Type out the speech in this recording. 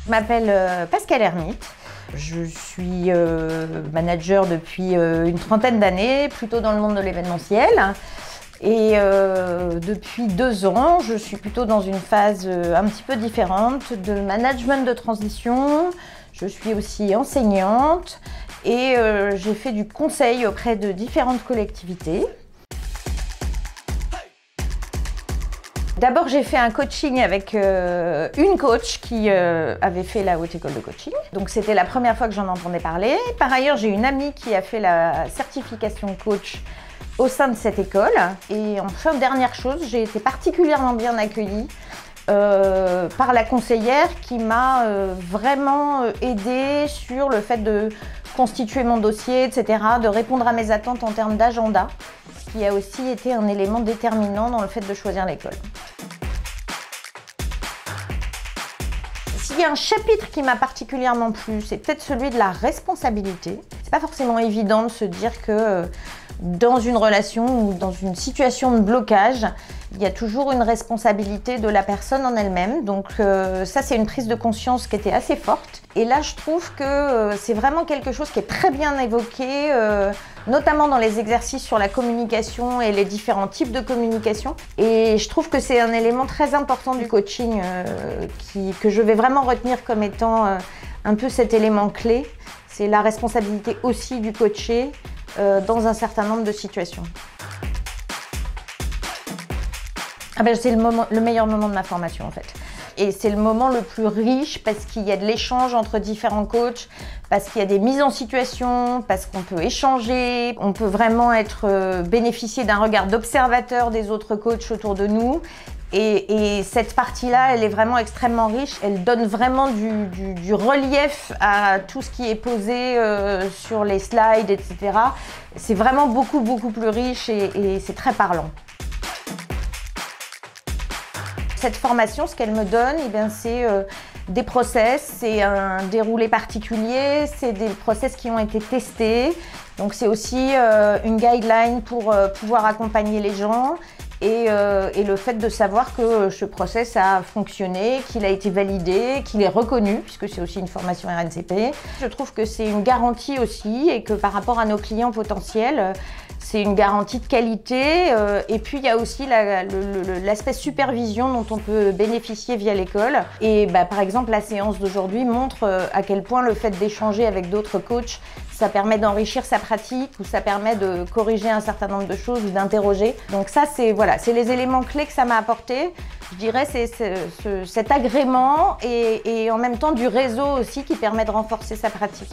Je m'appelle Pascale Hermite. Je suis manager depuis une trentaine d'années, plutôt dans le monde de l'événementiel. Et depuis 2 ans, je suis plutôt dans une phase un petit peu différente de management de transition. Je suis aussi enseignante et j'ai fait du conseil auprès de différentes collectivités. D'abord, j'ai fait un coaching avec une coach qui avait fait la Haute École de Coaching. Donc, c'était la première fois que j'en entendais parler. Par ailleurs, j'ai une amie qui a fait la certification coach au sein de cette école. Et enfin, dernière chose, j'ai été particulièrement bien accueillie par la conseillère qui m'a vraiment aidée sur le fait de constituer mon dossier, etc., de répondre à mes attentes en termes d'agenda, ce qui a aussi été un élément déterminant dans le fait de choisir l'école. S'il y a un chapitre qui m'a particulièrement plu, c'est peut-être celui de la responsabilité. C'est pas forcément évident de se dire que dans une relation ou dans une situation de blocage, il y a toujours une responsabilité de la personne en elle-même. Donc ça, c'est une prise de conscience qui était assez forte. Et là, je trouve que c'est vraiment quelque chose qui est très bien évoqué, notamment dans les exercices sur la communication et les différents types de communication. Et je trouve que c'est un élément très important du coaching que je vais vraiment retenir comme étant un peu cet élément clé. C'est la responsabilité aussi du coaché dans un certain nombre de situations. C'est le meilleur moment de ma formation en fait. Et c'est le moment le plus riche parce qu'il y a de l'échange entre différents coachs, parce qu'il y a des mises en situation, parce qu'on peut échanger, on peut vraiment bénéficier d'un regard d'observateur des autres coachs autour de nous. Et cette partie-là, elle est vraiment extrêmement riche. Elle donne vraiment du relief à tout ce qui est posé sur les slides, etc. C'est vraiment beaucoup plus riche et c'est très parlant. Cette formation, ce qu'elle me donne, c'est des process, c'est un déroulé particulier, c'est des process qui ont été testés. Donc c'est aussi une guideline pour pouvoir accompagner les gens. Et le fait de savoir que ce process a fonctionné, qu'il a été validé, qu'il est reconnu, puisque c'est aussi une formation RNCP. Je trouve que c'est une garantie aussi et que par rapport à nos clients potentiels, c'est une garantie de qualité. Et puis il y a aussi l'aspect supervision dont on peut bénéficier via l'école. Et par exemple, la séance d'aujourd'hui montre à quel point le fait d'échanger avec d'autres coachs, ça permet d'enrichir sa pratique ou ça permet de corriger un certain nombre de choses ou d'interroger. Donc ça, c'est les éléments clés que ça m'a apporté. Je dirais c'est cet agrément et en même temps du réseau aussi qui permet de renforcer sa pratique.